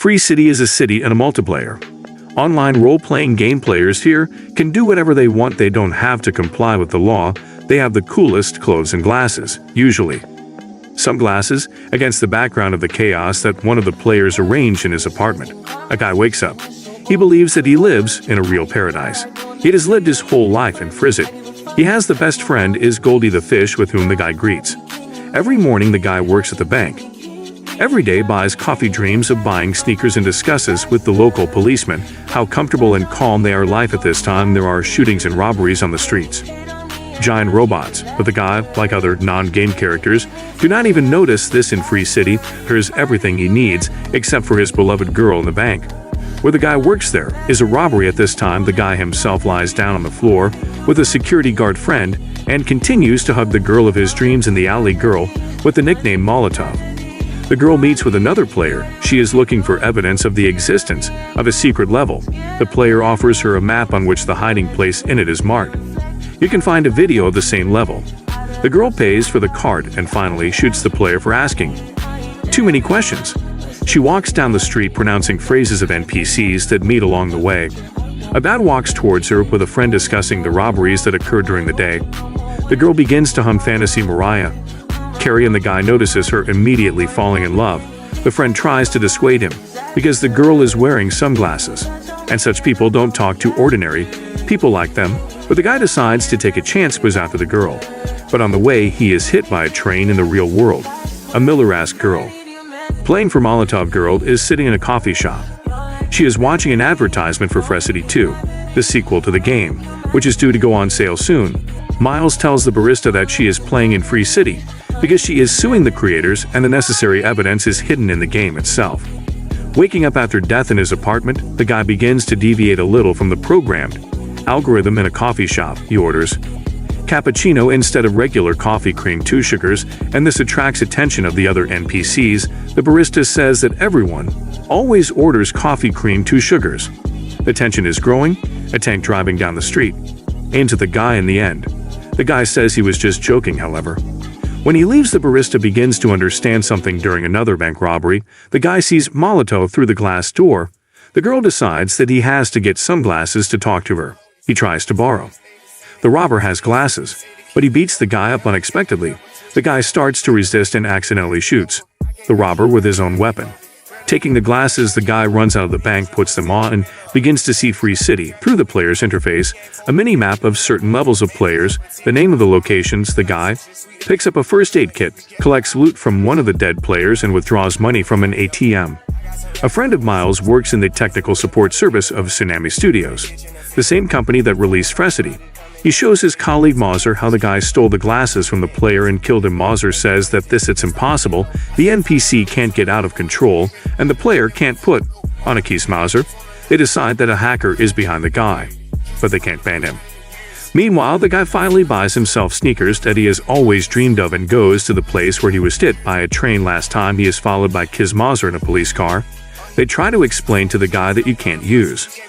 Free City is a city and a multiplayer. Online role-playing game players here can do whatever they want. They don't have to comply with the law. They have the coolest clothes and glasses, usually. Sunglasses against the background of the chaos that one of the players arranged in his apartment. A guy wakes up. He believes that he lives in a real paradise. He has lived his whole life in Frizzit. He has the best friend is Goldie the fish with whom the guy greets. Every morning the guy works at the bank. Every day buys coffee, dreams of buying sneakers, and discusses with the local policeman how comfortable and calm they are. Life at this time, there are shootings and robberies on the streets. Giant robots, but the guy, like other non-game characters, do not even notice this. In Free City, there's everything he needs except for his beloved girl in the bank. Where the guy works there is a robbery at this time. The guy himself lies down on the floor with a security guard friend and continues to hug the girl of his dreams in the alley. Girl with the nickname Molotov. The girl meets with another player. She is looking for evidence of the existence of a secret level. The player offers her a map on which the hiding place in it is marked. You can find a video of the same level. The girl pays for the card and finally shoots the player for asking too many questions. She walks down the street pronouncing phrases of NPCs that meet along the way. A bat walks towards her with a friend discussing the robberies that occurred during the day. The girl begins to hum Fantasy Mariah Carey and the guy notices her immediately falling in love. The friend tries to dissuade him because the girl is wearing sunglasses, and such people don't talk to ordinary people like them, but the guy decides to take a chance was after the girl. But on the way, he is hit by a train in the real world. A Miller-esque girl. Playing for Molotov girl is sitting in a coffee shop. She is watching an advertisement for Free City 2, the sequel to the game, which is due to go on sale soon. Miles tells the barista that she is playing in Free City because she is suing the creators and the necessary evidence is hidden in the game itself. Waking up after death in his apartment, the guy begins to deviate a little from the programmed algorithm in a coffee shop. He orders cappuccino instead of regular coffee, cream, 2 sugars, and this attracts attention of the other NPCs. The barista says that everyone always orders coffee, cream, 2 sugars. The tension is growing. A tank driving down the street into the guy in the end. The guy says he was just joking, however. When he leaves, the barista begins to understand something. During another bank robbery, the guy sees Molotov through the glass door. The girl decides that he has to get sunglasses to talk to her. He tries to borrow. The robber has glasses, but he beats the guy up unexpectedly. The guy starts to resist and accidentally shoots the robber with his own weapon. Taking the glasses, the guy runs out of the bank, puts them on, and begins to see Free City through the player's interface, a mini-map of certain levels of players, the name of the locations. The guy picks up a first aid kit, collects loot from one of the dead players, and withdraws money from an ATM. A friend of Miles works in the technical support service of Tsunami Studios, the same company that released Free City. He shows his colleague Mauser how the guy stole the glasses from the player and killed him. Mauser says that it's impossible. The NPC can't get out of control, and the player can't put on a key. Mauser. They decide that a hacker is behind the guy, but they can't ban him. Meanwhile, the guy finally buys himself sneakers that he has always dreamed of and goes to the place where he was hit by a train last time. He is followed by Kiz Mauser in a police car. They try to explain to the guy that you can't use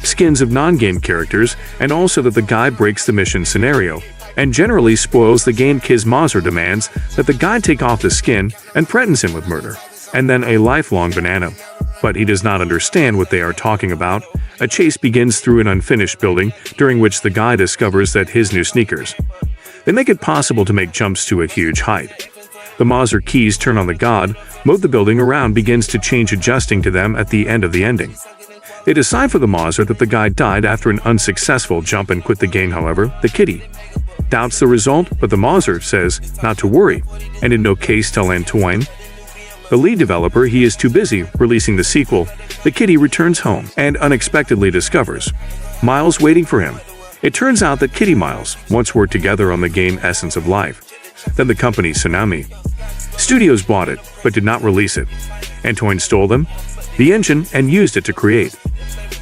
skins of non-game characters, and also that the guy breaks the mission scenario and generally spoils the game. Kiz Mauser demands that the guy take off the skin and threatens him with murder, and then a lifelong banana. But he does not understand what they are talking about. A chase begins through an unfinished building, during which the guy discovers that his new sneakers, they make it possible to make jumps to a huge height. The Mauser keys turn on the god mode. The building around begins to change, adjusting to them at the end of the ending. They decide for the Mauser that the guy died after an unsuccessful jump and quit the game. However, the kitty doubts the result, but the Mauser says not to worry and in no case tell Antoine, the lead developer. He is too busy releasing the sequel. The kitty returns home and unexpectedly discovers Miles waiting for him. It turns out that Kitty Miles once worked together on the game Essence of Life. Then the company Tsunami Studios bought it, but did not release it. Antoine stole them, the engine, and used it to create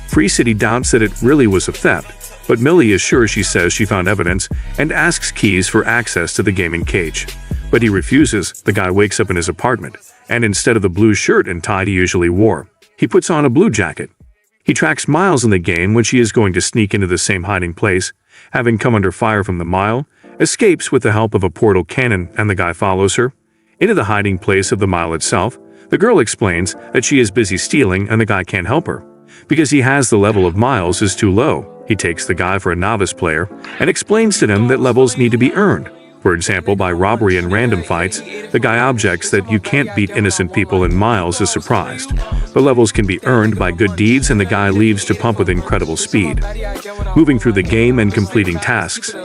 Free City. Doubts that it really was a theft, but Millie is sure. She says she found evidence and asks Keys for access to the gaming cage, but he refuses. The guy wakes up in his apartment, and instead of the blue shirt and tie he usually wore, he puts on a blue jacket. He tracks Miles in the game when she is going to sneak into the same hiding place, having come under fire from the mile, escapes with the help of a portal cannon, and the guy follows her into the hiding place of the mile itself. The girl explains that she is busy stealing and the guy can't help her. Because he has the level of Miles is too low, he takes the guy for a novice player and explains to them that levels need to be earned. For example, by robbery and random fights, the guy objects that you can't beat innocent people and Miles is surprised. The levels can be earned by good deeds and the guy leaves to pump with incredible speed, moving through the game and completing tasks.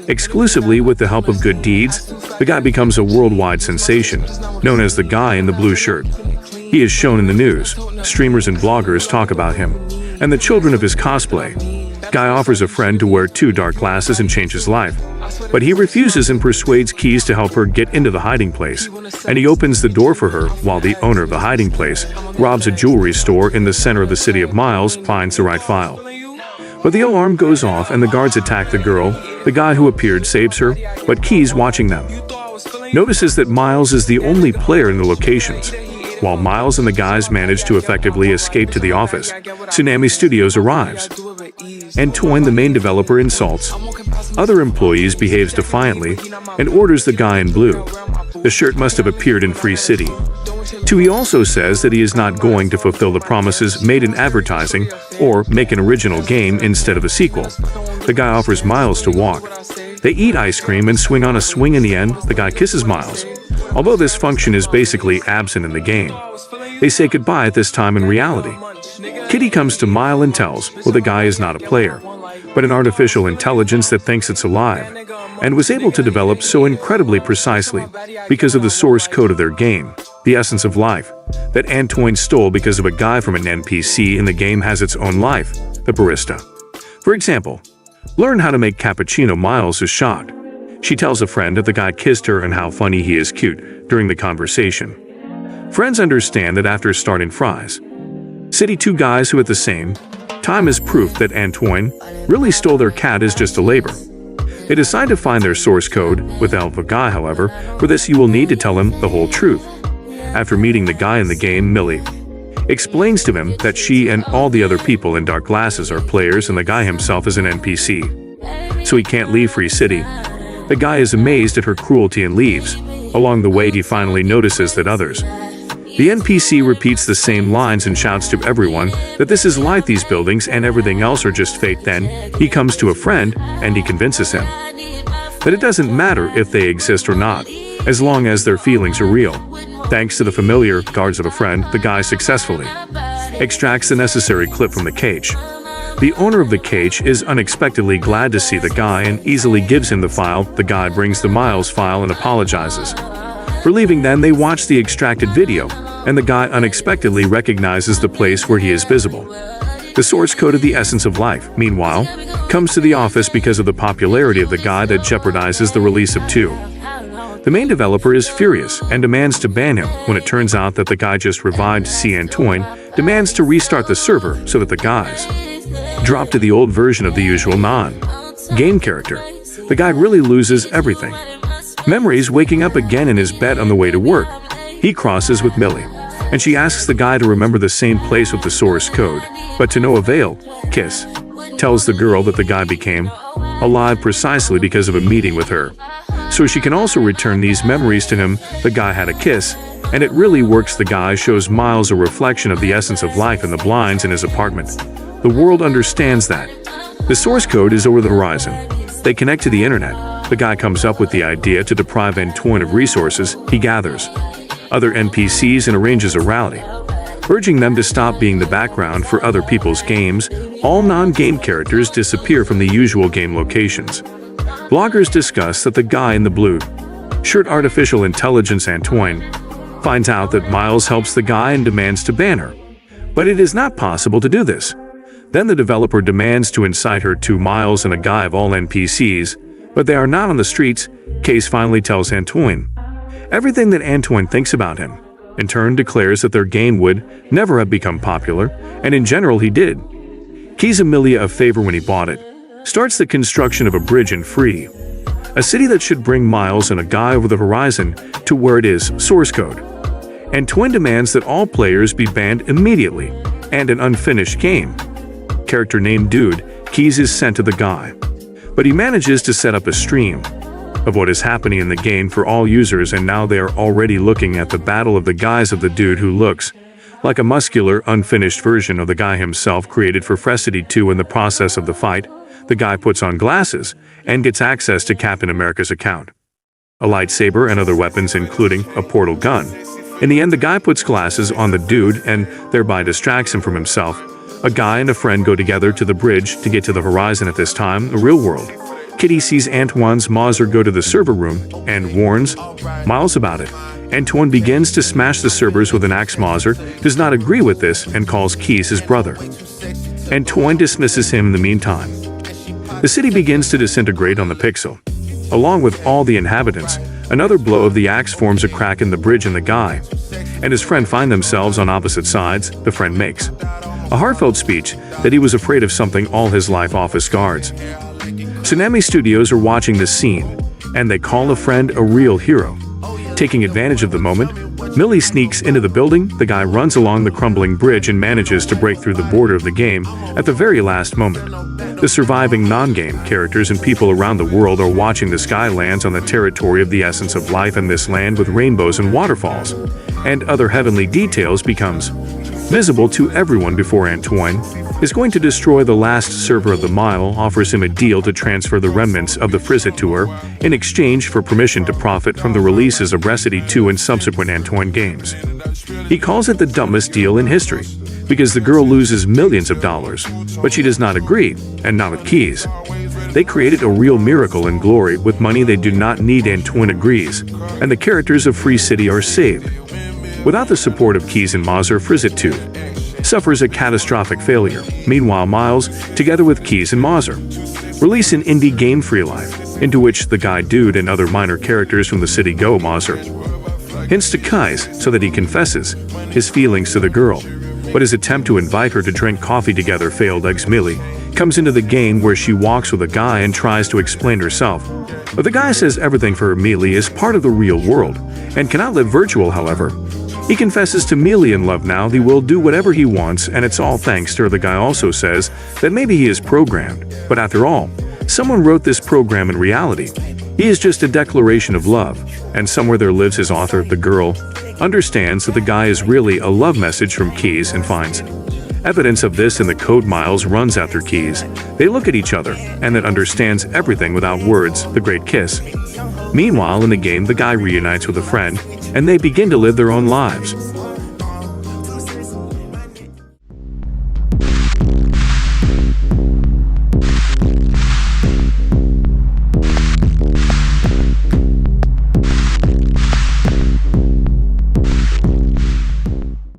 Exclusively with the help of good deeds, the guy becomes a worldwide sensation, known as the guy in the blue shirt. He is shown in the news, streamers and bloggers talk about him, and the children of his cosplay. Guy offers a friend to wear 2 dark glasses and change his life, but he refuses and persuades Keys to help her get into the hiding place, and he opens the door for her while the owner of the hiding place robs a jewelry store in the center of the city of Miles finds the right file. But the alarm goes off and the guards attack the girl. The guy who appeared saves her, but Keys, watching them, notices that Miles is the only player in the locations. While Miles and the guys manage to effectively escape to the office, Tsunami Studios arrives. Antoine, the main developer, insults other employees, behaves defiantly, and orders the guy in blue. The shirt must have appeared in Free City. He also says that he is not going to fulfill the promises made in advertising or make an original game instead of a sequel. The guy offers Miles to walk. They eat ice cream and swing on a swing. In the end, the guy kisses Miles. Although this function is basically absent in the game, they say goodbye at this time in reality. Kitty comes to Mile and tells, well, the guy is not a player, but an artificial intelligence that thinks it's alive, and was able to develop so incredibly precisely because of the source code of their game, the essence of life, that Antoine stole because of a guy from an NPC in the game has its own life, the barista. For example, learn how to make cappuccino. Miles is shocked. She tells a friend that the guy kissed her and how funny he is cute during the conversation. Friends understand that after starting Fries City, 2 guys who at the same time is proof that Antoine really stole their cat is just a labor. They decide to find their source code with the help of a guy, however. For this you will need to tell him the whole truth. After meeting the guy in the game, Millie explains to him that she and all the other people in dark glasses are players and the guy himself is an NPC, so he can't leave Free City. The guy is amazed at her cruelty and leaves. Along the way he finally notices that others. The NPC repeats the same lines and shouts to everyone that this is like these buildings and everything else are just fate. Then he comes to a friend and he convinces him that it doesn't matter if they exist or not, as long as their feelings are real. Thanks to the familiar guards of a friend, the guy successfully extracts the necessary clip from the cage. The owner of the cage is unexpectedly glad to see the guy and easily gives him the file. The guy brings the Miles file and apologizes for leaving. Then they watch the extracted video, and the guy unexpectedly recognizes the place where he is visible. The source code of the essence of life, meanwhile, comes to the office because of the popularity of the guy that jeopardizes the release of 2. The main developer is furious and demands to ban him when it turns out that the guy just revived. Antoine demands to restart the server so that the guys drop to the old version of the usual non-game character. The guy really loses everything. Memories waking up again in his bed on the way to work. He crosses with Millie, and she asks the guy to remember the same place with the source code, but to no avail. Kiss tells the girl that the guy became alive precisely because of a meeting with her, so she can also return these memories to him. The guy had a kiss, and it really works. The guy shows Miles a reflection of the essence of life in the blinds in his apartment. The world understands that. The source code is over the horizon. They connect to the internet. The guy comes up with the idea to deprive Antoine of resources. He gathers other NPCs and arranges a rally, urging them to stop being the background for other people's games. All non-game characters disappear from the usual game locations. Bloggers discuss that the guy in the blue shirt, artificial intelligence Antoine, finds out that Miles helps the guy and demands to ban her. But it is not possible to do this. Then the developer demands to incite her to Miles and a guy of all NPCs, but they are not on the streets. Case finally tells Antoine everything that Antoine thinks about him. In turn declares that their game would never have become popular, and in general he did. Keys Amelia a favor when he bought it. Starts the construction of a bridge in Free, a city that should bring Miles and a guy over the horizon to where it is source code. Antoine demands that all players be banned immediately, and an unfinished game. Character named Dude, Keys is sent to the guy, but he manages to set up a stream. of what is happening in the game for all users, and now they are already looking at the battle of the guise of the dude who looks like a muscular, unfinished version of the guy himself created for Recapitulation 2. In the process of the fight, the guy puts on glasses and gets access to Captain America's account, a lightsaber and other weapons including a portal gun. In the end, the guy puts glasses on the dude and thereby distracts him from himself. A guy and a friend go together to the bridge to get to the horizon. At this time, the real world, Kitty sees Antoine's Mauser go to the server room and warns Miles about it. Antoine begins to smash the servers with an axe. Mauser does not agree with this and calls Keys his brother. Antoine dismisses him in the meantime. The city begins to disintegrate on the pixel. Along with all the inhabitants, another blow of the axe forms a crack in the bridge, and the guy and his friend find themselves on opposite sides. The friend makes a heartfelt speech that he was afraid of something all his life. Office guards, Tsunami Studios are watching this scene, and they call a friend a real hero. Taking advantage of the moment, Millie sneaks into the building. The guy runs along the crumbling bridge and manages to break through the border of the game at the very last moment. The surviving non-game characters and people around the world are watching. The sky lands on the territory of the essence of life, in this land with rainbows and waterfalls and other heavenly details becomes visible to everyone before Antoine is going to destroy the last server of the mile, offers him a deal to transfer the remnants of the Frizzet to her in exchange for permission to profit from the releases of Recity 2 and subsequent Antoine games. He calls it the dumbest deal in history, because the girl loses millions of dollars, but she does not agree, and not with Keys. They created a real miracle and glory with money they do not need. Antoine agrees, and the characters of Free City are saved. Without the support of Keys and Mauser, Frizzet 2 suffers a catastrophic failure. Meanwhile, Miles, together with Keys and Mauser, release an indie game, Free Life, into which the guy dude and other minor characters from the city go. Mauser hints to Keys so that he confesses his feelings to the girl, but his attempt to invite her to drink coffee together failed. Millie comes into the game where she walks with a guy and tries to explain herself, but the guy says everything for her. Millie is part of the real world and cannot live virtual. However, he confesses to Millie in love now. He will do whatever he wants, and it's all thanks to her. The guy also says that maybe he is programmed, but after all, someone wrote this program in reality. He is just a declaration of love, and somewhere there lives his author. The girl understands that the guy is really a love message from Keys and finds evidence of this in the code. Miles runs after Keys. They look at each other, and that understands everything without words, the great kiss. Meanwhile, in the game, the guy reunites with a friend, and they begin to live their own lives.